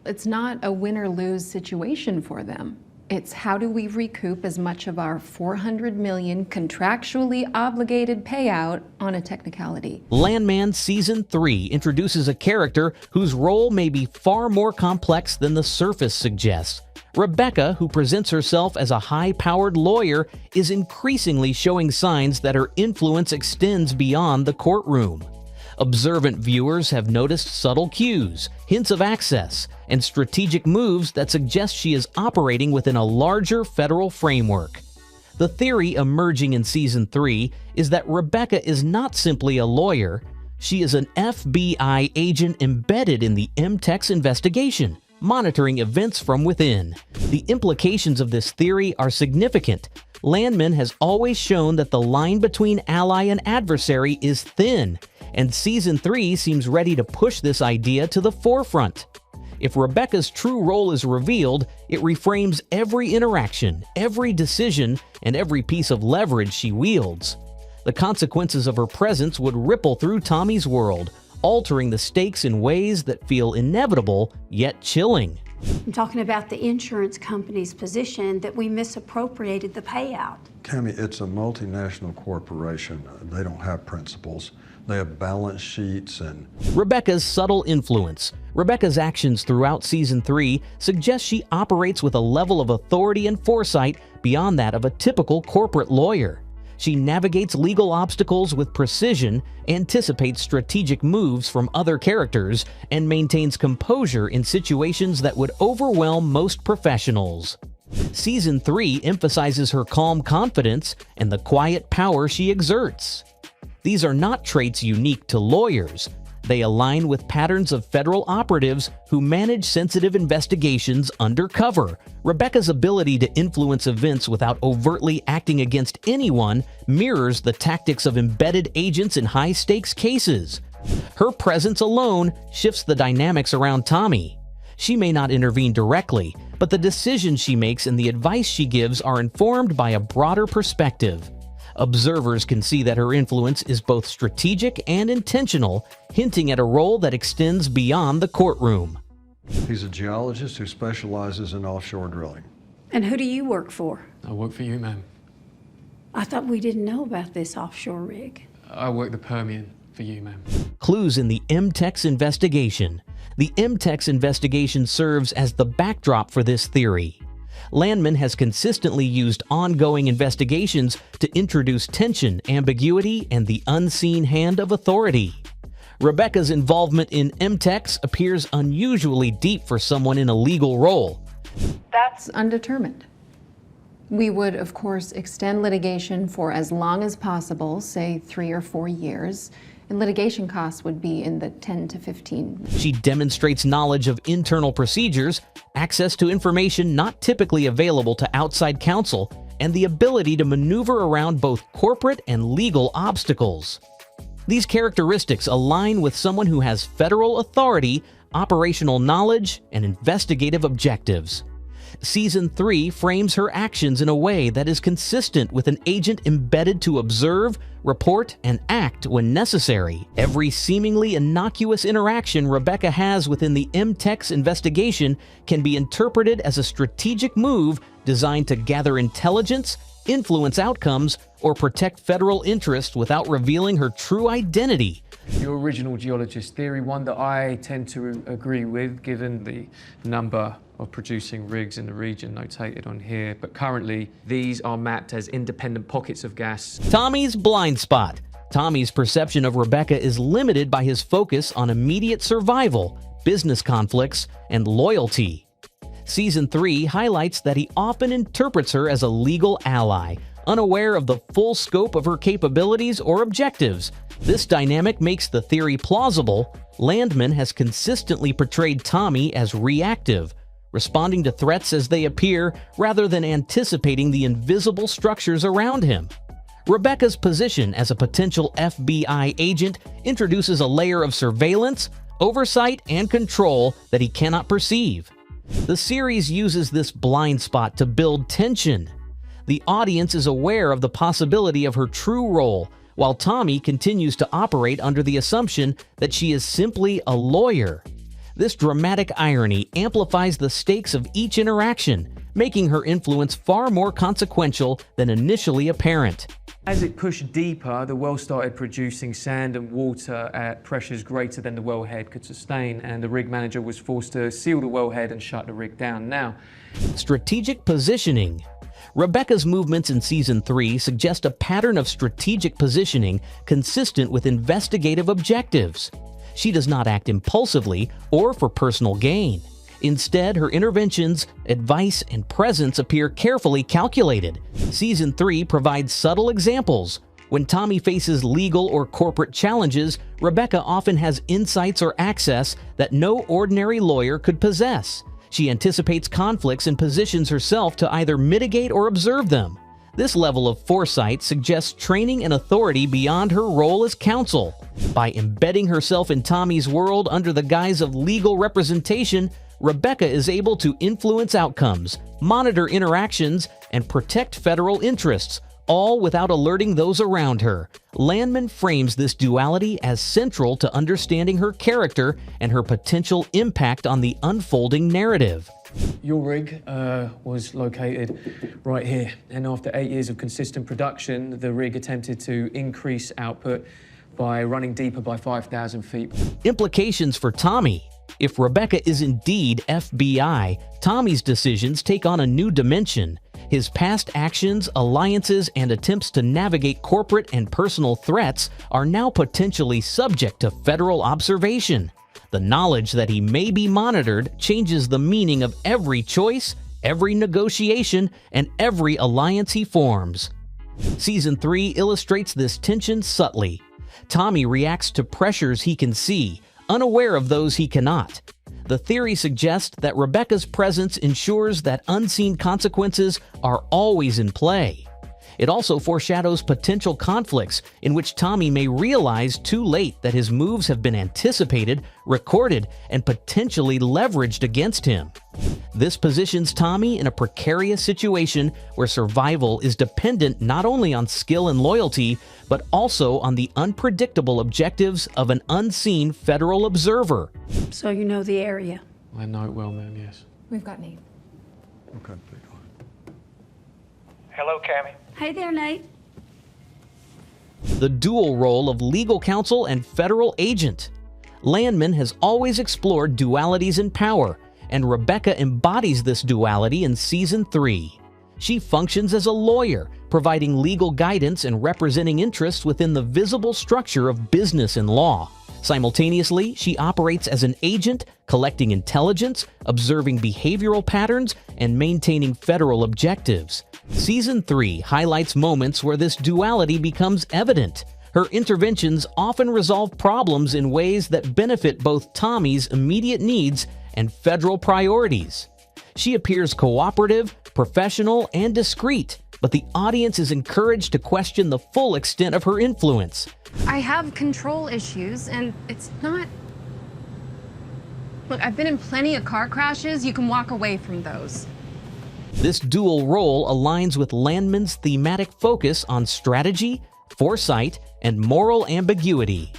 It's not a win or lose situation for them. It's how do we recoup as much of our $400 million contractually obligated payout on a technicality. Landman Season 3 introduces a character whose role may be far more complex than the surface suggests. Rebecca, who presents herself as a high-powered lawyer, is increasingly showing signs that her influence extends beyond the courtroom. Observant viewers have noticed subtle cues, hints of access, and strategic moves that suggest she is operating within a larger federal framework. The theory emerging in Season 3 is that Rebecca is not simply a lawyer, she is an FBI agent embedded in the M-Tex investigation, monitoring events from within. The implications of this theory are significant. Landman has always shown that the line between ally and adversary is thin, and Season 3 seems ready to push this idea to the forefront. If Rebecca's true role is revealed, it reframes every interaction, every decision, and every piece of leverage she wields. The consequences of her presence would ripple through Tommy's world, altering the stakes in ways that feel inevitable yet chilling. I'm talking about the insurance company's position that we misappropriated the payout. Tammy, it's a multinational corporation. They don't have principles. They have balance sheets and... Rebecca's subtle influence. Rebecca's actions throughout Season 3 suggest she operates with a level of authority and foresight beyond that of a typical corporate lawyer. She navigates legal obstacles with precision, anticipates strategic moves from other characters, and maintains composure in situations that would overwhelm most professionals. Season 3 emphasizes her calm confidence and the quiet power she exerts. These are not traits unique to lawyers. They align with patterns of federal operatives who manage sensitive investigations undercover. Rebecca's ability to influence events without overtly acting against anyone mirrors the tactics of embedded agents in high-stakes cases. Her presence alone shifts the dynamics around Tommy. She may not intervene directly, but the decisions she makes and the advice she gives are informed by a broader perspective. Observers can see that her influence is both strategic and intentional, hinting at a role that extends beyond the courtroom. He's a geologist who specializes in offshore drilling. And who do you work for? I work for you, ma'am. I thought we didn't know about this offshore rig. I work the Permian for you, ma'am. Clues in the M-Tex investigation. The M-Tex investigation serves as the backdrop for this theory. Landman has consistently used ongoing investigations to introduce tension, ambiguity, and the unseen hand of authority. Rebecca's involvement in M-Tex appears unusually deep for someone in a legal role. That's undetermined. We would, of course, extend litigation for as long as possible, say 3 or 4 years, and litigation costs would be in the 10 to 15. She demonstrates knowledge of internal procedures, access to information not typically available to outside counsel, and the ability to maneuver around both corporate and legal obstacles. These characteristics align with someone who has federal authority, operational knowledge, and investigative objectives. Season 3 frames her actions in a way that is consistent with an agent embedded to observe, report, and act when necessary. Every seemingly innocuous interaction Rebecca has within the M-Tex investigation can be interpreted as a strategic move designed to gather intelligence, influence outcomes, or protect federal interests without revealing her true identity. Your original geologist theory, one that I tend to agree with, given the number of producing rigs in the region notated on here, but currently these are mapped as independent pockets of gas. Tommy's blind spot. Tommy's perception of Rebecca is limited by his focus on immediate survival, business conflicts, and loyalty. Season 3 highlights that he often interprets her as a legal ally, unaware of the full scope of her capabilities or objectives. This dynamic makes the theory plausible. Landman has consistently portrayed Tommy as reactive, responding to threats as they appear rather than anticipating the invisible structures around him. Rebecca's position as a potential FBI agent introduces a layer of surveillance, oversight, and control that he cannot perceive. The series uses this blind spot to build tension. The audience is aware of the possibility of her true role, while Tommy continues to operate under the assumption that she is simply a lawyer. This dramatic irony amplifies the stakes of each interaction, making her influence far more consequential than initially apparent. As it pushed deeper, the well started producing sand and water at pressures greater than the wellhead could sustain, and the rig manager was forced to seal the wellhead and shut the rig down. Now, Strategic positioning. Rebecca's movements in Season 3 suggest a pattern of strategic positioning consistent with investigative objectives. She does not act impulsively or for personal gain. Instead, her interventions, advice, and presence appear carefully calculated. Season 3 provides subtle examples. When Tommy faces legal or corporate challenges, Rebecca often has insights or access that no ordinary lawyer could possess. She anticipates conflicts and positions herself to either mitigate or observe them. This level of foresight suggests training and authority beyond her role as counsel. By embedding herself in Tommy's world under the guise of legal representation, Rebecca is able to influence outcomes, monitor interactions, and protect federal interests, all without alerting those around her. Landman frames this duality as central to understanding her character and her potential impact on the unfolding narrative. your rig was located right here, and after 8 years of consistent production, the rig attempted to increase output by running deeper by 5,000 feet. Implications for Tommy. If Rebecca is indeed FBI, Tommy's decisions take on a new dimension. His past actions, alliances, and attempts to navigate corporate and personal threats are now potentially subject to federal observation. The knowledge that he may be monitored changes the meaning of every choice, every negotiation, and every alliance he forms. Season 3 illustrates this tension subtly. Tommy reacts to pressures he can see, unaware of those he cannot. The theory suggests that Rebecca's presence ensures that unseen consequences are always in play. It also foreshadows potential conflicts in which Tommy may realize too late that his moves have been anticipated, recorded, and potentially leveraged against him. This positions Tommy in a precarious situation where survival is dependent not only on skill and loyalty, but also on the unpredictable objectives of an unseen federal observer. So you know the area. I know it well, ma'am, yes. We've got Nate. Okay. Hello, Cammy. Hey there, Nate. The dual role of legal counsel and federal agent. Landman has always explored dualities in power, and Rebecca embodies this duality in Season 3. She functions as a lawyer, providing legal guidance and representing interests within the visible structure of business and law. Simultaneously, she operates as an agent, collecting intelligence, observing behavioral patterns, and maintaining federal objectives. Season 3 highlights moments where this duality becomes evident. Her interventions often resolve problems in ways that benefit both Tommy's immediate needs and federal priorities. She appears cooperative, professional, and discreet, but the audience is encouraged to question the full extent of her influence. I have control issues, and it's not... Look, I've been in plenty of car crashes. You can walk away from those. This dual role aligns with Landman's thematic focus on strategy, foresight, and moral ambiguity.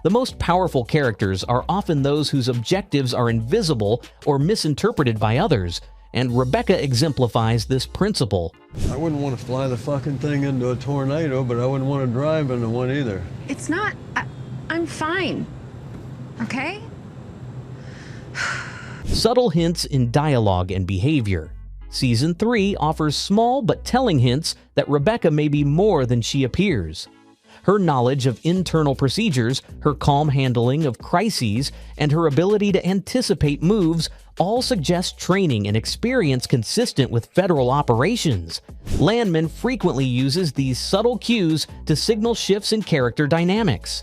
The most powerful characters are often those whose objectives are invisible or misinterpreted by others, and Rebecca exemplifies this principle. I wouldn't want to fly the fucking thing into a tornado, but I wouldn't want to drive into one either. It's not... I'm fine. Okay? Subtle hints in dialogue and behavior. Season 3 offers small but telling hints that Rebecca may be more than she appears. Her knowledge of internal procedures, her calm handling of crises, and her ability to anticipate moves all suggest training and experience consistent with federal operations. Landman frequently uses these subtle cues to signal shifts in character dynamics.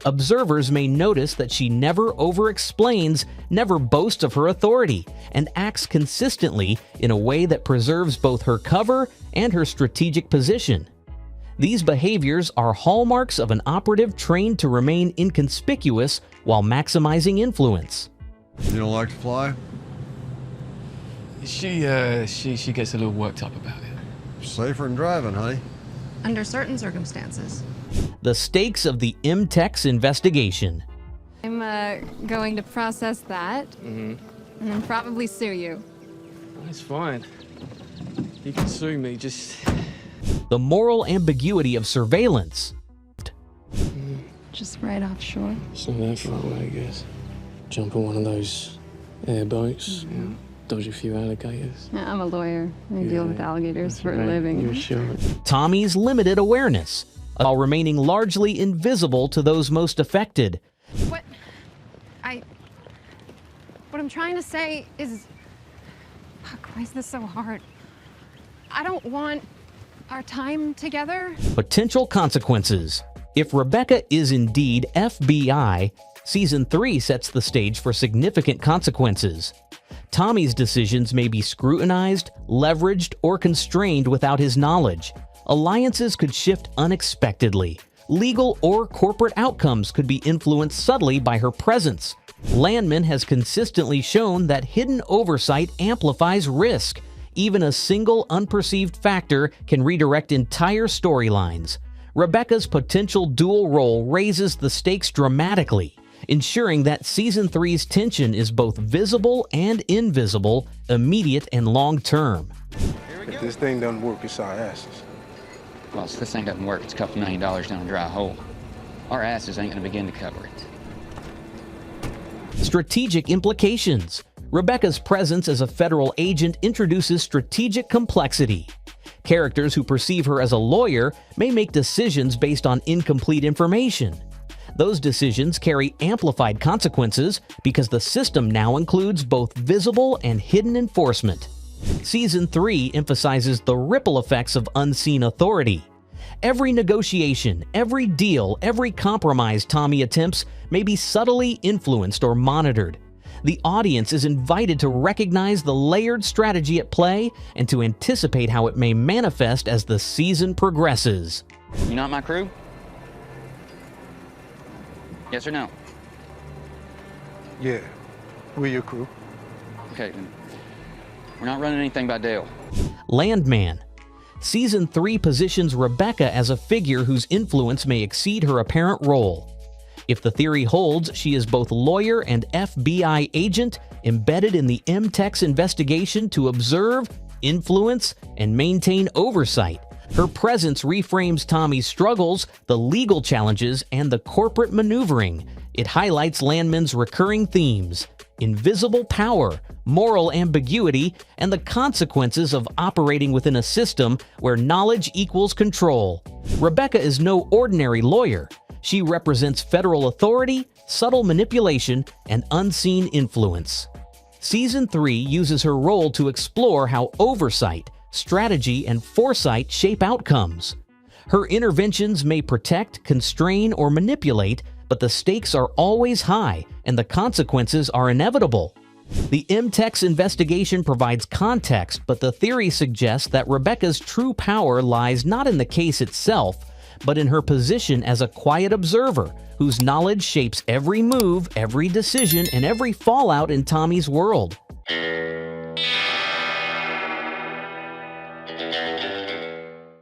Observers may notice that she never over-explains, never boasts of her authority, and acts consistently in a way that preserves both her cover and her strategic position. These behaviors are hallmarks of an operative trained to remain inconspicuous while maximizing influence. You don't like to fly? She gets a little worked up about it. Safer than driving, honey. Under certain circumstances. The stakes of the M-Tex investigation. I'm going to process that and then probably sue you. That's fine. You can sue me, just... The moral ambiguity of surveillance. Just right offshore. It's not that far away, I guess. Jump on one of those airboats, dodge a few alligators. Yeah, I'm a lawyer. I deal with alligators for a Right, living. you're sure. Tommy's limited awareness, while remaining largely invisible to those most affected. What I'm trying to say is, fuck, why is this so hard? I don't want our time together. Potential consequences. If Rebecca is indeed FBI, Season 3 sets the stage for significant consequences. Tommy's decisions may be scrutinized, leveraged, or constrained without his knowledge. Alliances could shift unexpectedly. Legal or corporate outcomes could be influenced subtly by her presence. Landman has consistently shown that hidden oversight amplifies risk. Even a single unperceived factor can redirect entire storylines. Rebecca's potential dual role raises the stakes dramatically, ensuring that Season 3's tension is both visible and invisible, immediate and long-term. If this thing doesn't work, it's our asses. Well, if this thing doesn't work, it's a couple $1 million down a dry hole. Our asses ain't gonna begin to cover it. Strategic implications. Rebecca's presence as a federal agent introduces strategic complexity. Characters who perceive her as a lawyer may make decisions based on incomplete information. Those decisions carry amplified consequences because the system now includes both visible and hidden enforcement. Season 3 emphasizes the ripple effects of unseen authority. Every negotiation, every deal, every compromise Tommy attempts may be subtly influenced or monitored. The audience is invited to recognize the layered strategy at play and to anticipate how it may manifest as the season progresses. You not my crew? Yes or no? Yeah, we're your crew. Okay, then we're not running anything by Dale. Landman. Season 3 positions Rebecca as a figure whose influence may exceed her apparent role. If the theory holds, she is both lawyer and FBI agent embedded in the M-Tex investigation to observe, influence, and maintain oversight. Her presence reframes Tommy's struggles, the legal challenges, and the corporate maneuvering. It highlights Landman's recurring themes: invisible power, moral ambiguity, and the consequences of operating within a system where knowledge equals control. Rebecca is no ordinary lawyer. She represents federal authority, subtle manipulation, and unseen influence. Season 3 uses her role to explore how oversight, strategy, and foresight shape outcomes. Her interventions may protect, constrain, or manipulate, but the stakes are always high and the consequences are inevitable. The M-Tex investigation provides context, but the theory suggests that Rebecca's true power lies not in the case itself, but in her position as a quiet observer whose knowledge shapes every move, every decision, and every fallout in Tommy's world.